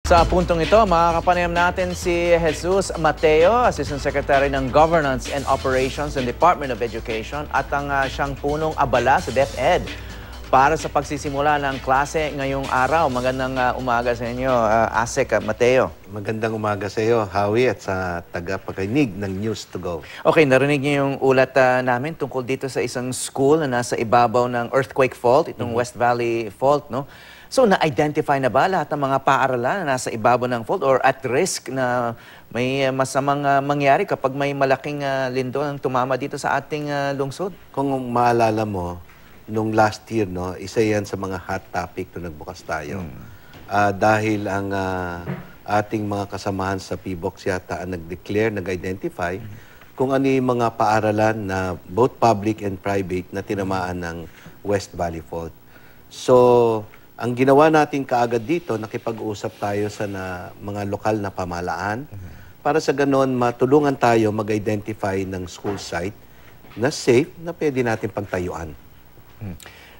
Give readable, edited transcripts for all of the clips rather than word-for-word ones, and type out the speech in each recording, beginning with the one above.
Sa puntong ito, makakapanayam natin si Jesus Mateo, Assistant Secretary ng Governance and Operations ng Department of Education at ang siyang punong abala sa DepEd para sa pagsisimula ng klase ngayong araw. Magandang umaga sa inyo, Asek Mateo. Magandang umaga sa iyo, Howie, at sa tagapakinig ng News to Go. Okay, narinig niyo yung ulat namin tungkol dito sa isang school na nasa ibabaw ng earthquake fault, itong West Valley Fault, no? So, na-identify na ba lahat ng mga paaralan na nasa ibabaw ng fault or at risk na may masamang mangyari kapag may malaking lindol ang tumama dito sa ating lungsod? Kung maalala mo, nung last year, no, isa yan sa mga hot topic nung nagbukas tayo. Dahil ang ating mga kasamahan sa PBOX yata ang nag-declare, nag-identify kung ano yung mga paaralan na both public and private na tinamaan ng West Valley Fault. So, ang ginawa natin kaagad dito, nakipag-usap tayo sa mga lokal na pamahalaan para sa ganon matulungan tayo mag-identify ng school site na safe na pwede natin pagtayuan.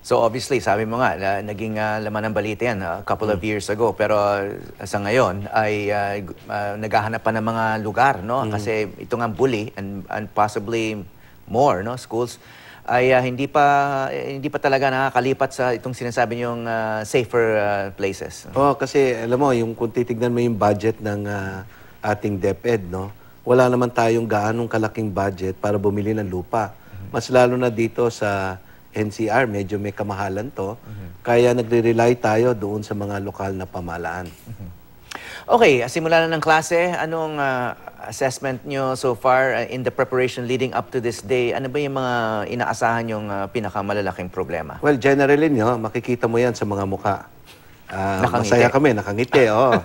So obviously, sabi mo nga, naging laman ng balita yan a couple of years ago. Pero sa ngayon ay naghahanap pa ng mga lugar, no? Kasi ito nga bully and possibly more, no, schools ay hindi pa talaga nakakalipat sa itong sinasabi niyong safer places. Oh, kasi alam mo, kung titignan mo yung budget ng ating DepEd, no? Wala naman tayong gaanong kalaking budget para bumili ng lupa. Mas lalo na dito sa NCR, medyo may kamahalan to. Kaya nagre-rely tayo doon sa mga lokal na pamahalaan. Okay, simula na ng klase. Anong assessment nyo so far in the preparation leading up to this day? Ano ba yung mga inaasahan yung pinakamalalaking problema? Well, generally, no, makikita mo yan sa mga mukha. Nakangiti. Masaya kami, nakangiti. Oh.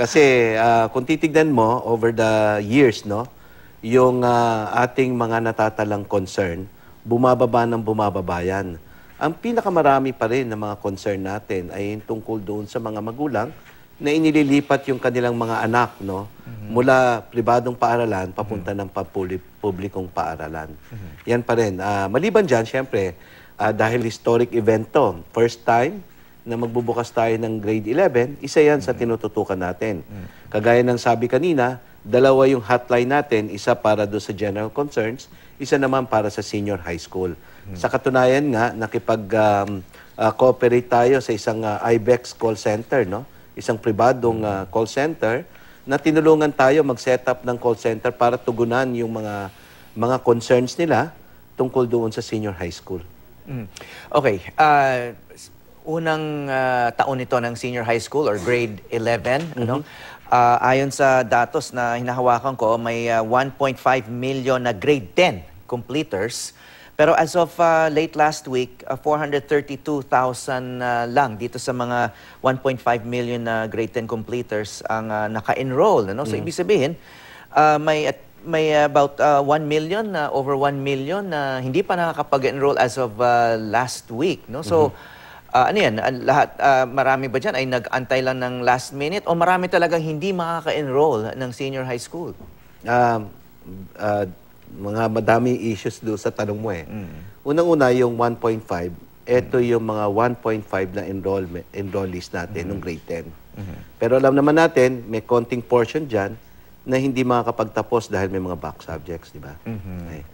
Kasi kung titignan mo over the years, no, yung ating mga natatalang concern, bumababa ng bumababa yan. Ang pinakamarami pa rin na mga concern natin ay tungkol doon sa mga magulang na inililipat yung kanilang mga anak, no, mula pribadong paaralan papunta ng publikong paaralan. Yan pa rin. Maliban dyan, syempre, dahil historic event to, first time na magbubukas tayo ng grade 11, isa yan sa tinututukan natin. Kagaya ng sabi kanina, dalawa yung hotline natin, isa para do sa general concerns, isa naman para sa senior high school. Sa katunayan nga, nakipag-cooperate tayo sa isang IBEX call center, no? Isang pribadong call center na tinulungan tayo mag-set up ng call center para tugunan yung mga concerns nila tungkol doon sa senior high school. Okay. Unang taon ito ng senior high school or grade 11, ano? Ayon sa datos na hinahawakan ko, may 1.5 million na grade 10 completers. Pero as of late last week, 432,000 lang dito sa mga 1.5 million na grade 10 completers ang naka-enroll. Ano? So ibig sabihin, may about 1 million, over 1 million na hindi pa nakakapag-enroll as of last week. No? So ano yan, lahat, marami ba dyan ay nag-antay lang ng last minute o marami talagang hindi makaka-enroll ng senior high school? Mga madaming issues doon sa tanong mo eh. Unang-una, yung 1.5, ito yung mga 1.5 na enrollees natin ng grade 10. Pero alam naman natin, may konting portion dyan na hindi makakapagtapos dahil may mga back subjects, di ba? Okay.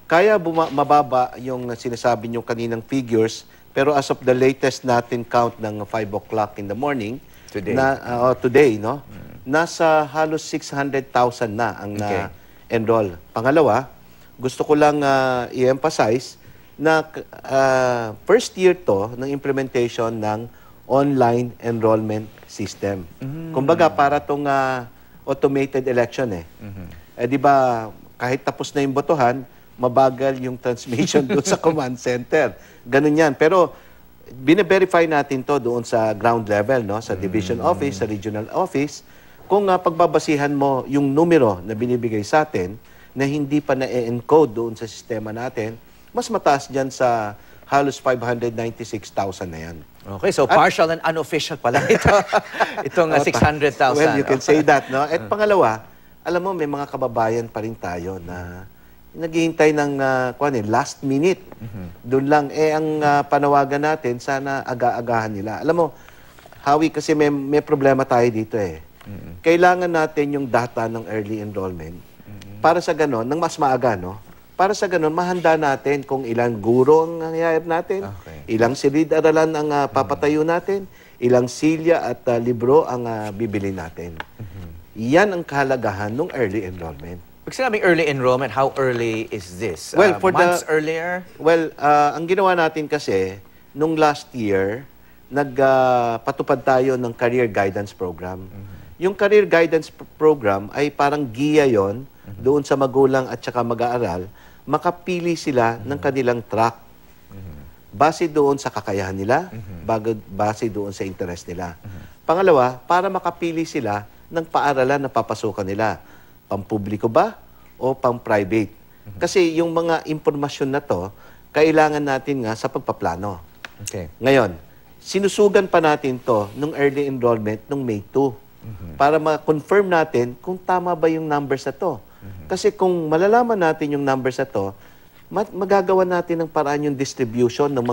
Kaya mababa yung sinasabi nyo kaninang figures, pero as of the latest natin count ng 5 o'clock in the morning, today, no? Nasa halos 600,000 na ang enroll. Pangalawa, gusto ko lang i-emphasize na first year to ng implementation ng online enrollment system. Kumbaga, para tong automated election eh. Di ba, kahit tapos na yung botohan, mabagal yung transmission doon sa command center. Ganun yan. Pero, bine-verify natin to doon sa ground level, no? Sa division office, sa regional office. Kung pagbabasihan mo yung numero na binibigay sa atin na hindi pa na-encode doon sa sistema natin, mas mataas dyan sa halos 596,000 na yan. Okay, so partial and unofficial pala ito. Itong 600,000. Well, you can say that, no? At pangalawa, alam mo, may mga kababayan pa rin tayo na naghihintay ng last minute. Doon lang, ang panawagan natin, sana aga-agahan nila. Alam mo, Howie, kasi may problema tayo dito eh. Kailangan natin yung data ng early enrollment para sa ganon, ng mas maaga, no? Para sa ganon, mahanda natin kung ilang guro ang hire natin, ilang silid-aralan ang papatayo natin, ilang silya at libro ang bibili natin. Yan ang kahalagahan ng early enrollment. Pag sinabing early enrollment, how early is this? Well, for months earlier? Well, ang ginawa natin kasi, nung last year, nagpatupad tayo ng Career Guidance Program. Yung Career Guidance Program ay parang giya yon doon sa magulang at saka mag-aaral, makapili sila ng kanilang track. Base doon sa kakayahan nila, base doon sa interest nila. Pangalawa, para makapili sila ng paaralan na papasukan nila. Pampubliko ba o pang-private? Kasi yung mga impormasyon na to, kailangan natin nga sa pagpaplano. Okay. Ngayon, sinusugan pa natin to nung early enrollment nung May 2 para ma-confirm natin kung tama ba yung numbers na to. Kasi kung malalaman natin yung numbers na to, magagawa natin ng paraan yung distribution ng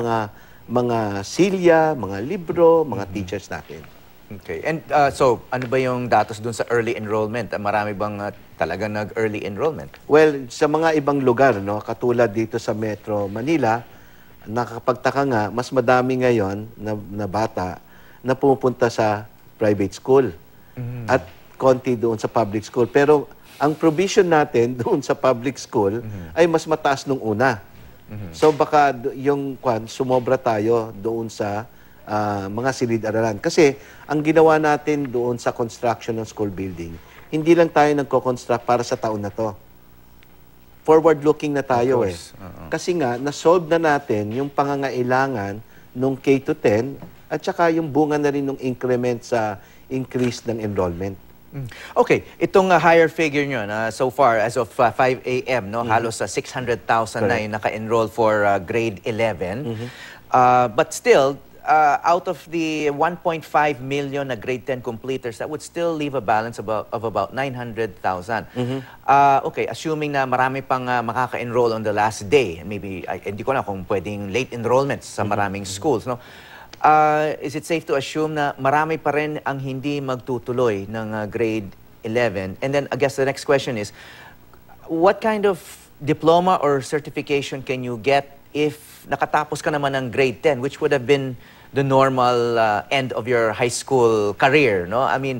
mga silya, mga libro, mga teachers natin. Okay. And so, ano ba yung datos dun sa early enrollment? Marami bang talaga nag-early enrollment? Well, sa mga ibang lugar, no, katulad dito sa Metro Manila, nakakapagtaka nga, mas madami ngayon na bata na pumupunta sa private school at konti doon sa public school. Pero ang provision natin doon sa public school ay mas mataas nung una. So baka yung sumobra tayo doon sa mga silid-aralan. Kasi ang ginawa natin doon sa construction ng school building, hindi lang tayo nagko-construct para sa taon na to. Forward-looking na tayo eh. Kasi nga, na-solve na natin yung pangangailangan nung K-10 at saka yung bunga na rin ng increment sa increase ng enrollment. Okay, itong higher figure nyo so far as of 5 a.m., no, halos 600,000 na yung naka-enroll for grade 11. But still, out of the 1.5 million na grade 10 completers, that would still leave a balance of about 900,000. Okay, assuming na marami pang makaka-enroll on the last day, maybe, hindi ko na kung pwedeng late enrollments sa maraming schools, no? Is it safe to assume na marami pa rin ang hindi magtutuloy ng grade 11? And then I guess the next question is, what kind of diploma or certification can you get if nakatapos ka naman ng grade 10, which would have been the normal end of your high school career, no? I mean,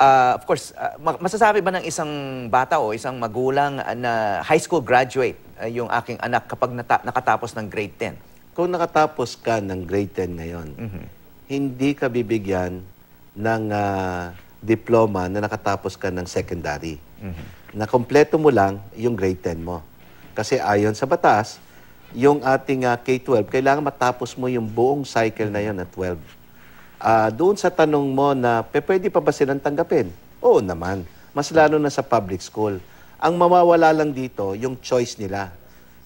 of course, masasabi ba ng isang bata o isang magulang na high school graduate yung aking anak kapag nakatapos ng grade 10? Kung nakatapos ka ng grade 10 ngayon, hindi ka bibigyan ng diploma na nakatapos ka ng secondary. Na kompleto mo lang yung grade 10 mo. Kasi ayon sa batas, yung ating K-12, kailangan matapos mo yung buong cycle na yun at 12. Doon sa tanong mo na pwede pa ba silang tanggapin? Oo naman. Mas lalo na sa public school. Ang mawawala lang dito, yung choice nila.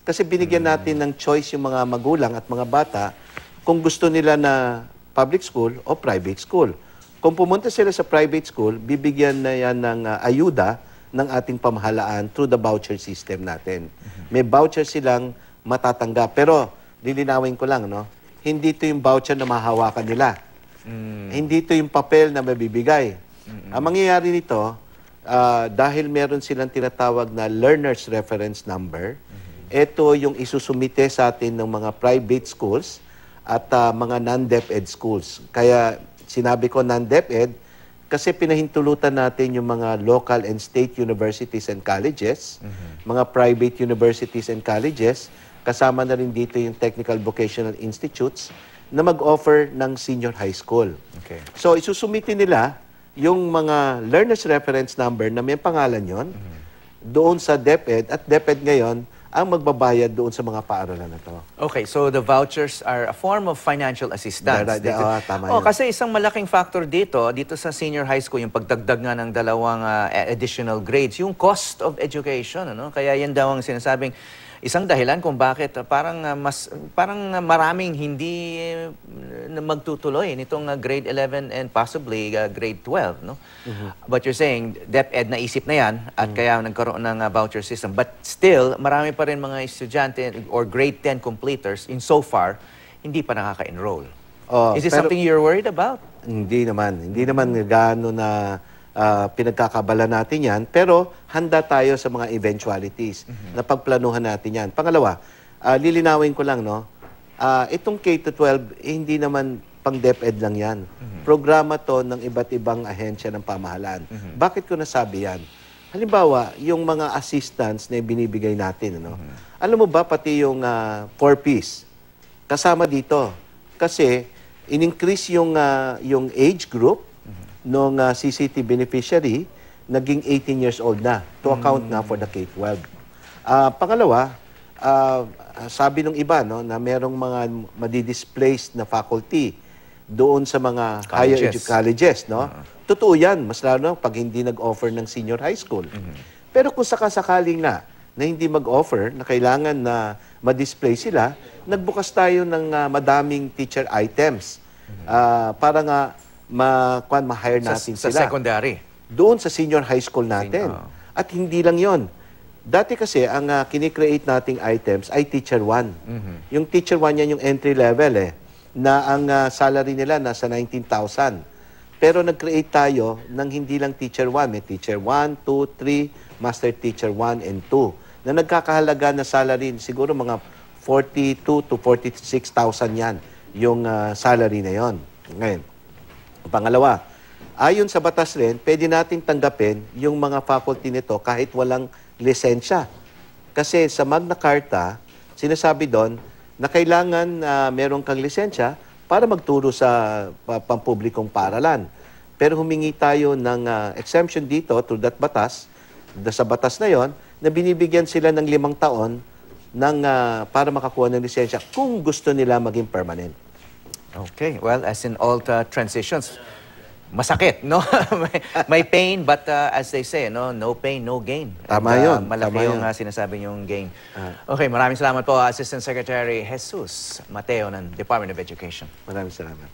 Kasi binigyan natin ng choice yung mga magulang at mga bata kung gusto nila na public school o private school. Kung pumunta sila sa private school, bibigyan na yan ng ayuda ng ating pamahalaan through the voucher system natin. May voucher silang matatanggap. Pero, lilinawin ko lang, no? Hindi ito yung voucher na mahawakan nila. Hindi ito yung papel na mabibigay. Ang mangyayari nito, dahil meron silang tinatawag na learner's reference number, ito yung isusumite sa atin ng mga private schools at mga non-DepEd schools. Kaya sinabi ko non-DepEd kasi pinahintulutan natin yung mga local and state universities and colleges, mga private universities and colleges, kasama na rin dito yung technical vocational institutes na mag-offer ng senior high school. Okay. So isusumite nila yung mga learner's reference number na may pangalan yon doon sa DepEd at DepEd ngayon ang magbabayad doon sa mga paaralan na to. Okay, so the vouchers are a form of financial assistance. Tama yun. Kasi isang malaking factor dito sa senior high school, yung pagdagdag nga ng dalawang additional grades, yung cost of education, ano? Kaya yan daw ang sinasabing isang dahilan kung bakit parang maraming hindi na magtutuloy nitong grade 11 and possibly grade 12, no? But you're saying DepEd naisip na yan at kaya nagkaroon ng voucher system. But still, marami pa rin mga estudyante or grade 10 completers in so far hindi pa nakaka-enroll. Oh, Is it pero- something you're worried about? Hindi naman. Hindi naman gaano na pinagkakabala natin yan. Pero handa tayo sa mga eventualities na pagplanuhan natin yan. Pangalawa, lilinawin ko lang, no? Itong K-12, hindi naman pang DepEd lang yan. Programa to ng iba't ibang ahensya ng pamahalaan. Bakit ko nasabi yan? Halimbawa, yung mga assistance na binibigay natin, ano? Alam mo ba, pati yung 4Ps, kasama dito. Kasi, in-increase yung age group ng CCT beneficiary, naging 18 years old na to account na for the K-12. Pangalawa, sabi ng iba, no, na merong mga madi-displaced na faculty doon sa mga colleges, no? Totoo yan, mas lalo pag hindi nag-offer ng senior high school. Pero kung sakasakaling na hindi mag-offer, na kailangan na ma-display sila, nagbukas tayo ng madaming teacher items para nga ma-hire natin Sa sila. secondary. Doon sa senior high school natin. At hindi lang yon. Dati kasi, ang kinikreate nating items ay Teacher 1. Yung Teacher 1 yan yung entry level na ang salary nila nasa 19,000. Pero nag-create tayo ng hindi lang Teacher 1. May Teacher 1, 2, 3, Master Teacher 1 and 2. Na nagkakahalaga na salary, siguro mga 42 to 46,000 yan, yung salary na yon. Ngayon, pangalawa, ayon sa batas rin, pwede nating tanggapin yung mga faculty nito kahit walang lisensya. Kasi sa Magna Carta, sinasabi doon na kailangan meron kang lisensya para magturo sa pampublikong paaralan. Pero humingi tayo ng exemption dito through that batas, sa batas na yon, na binibigyan sila ng 5 taon ng, para makakuha ng lisensya kung gusto nila maging permanent. Okay, well, as in all transitions, masakit, no? may pain, but as they say, no pain, no gain. Tama And, yun. Malaki Tama yung yun. sinasabi yung gain. Okay, maraming salamat po, Assistant Secretary Jesus Mateo ng Department of Education. Maraming salamat.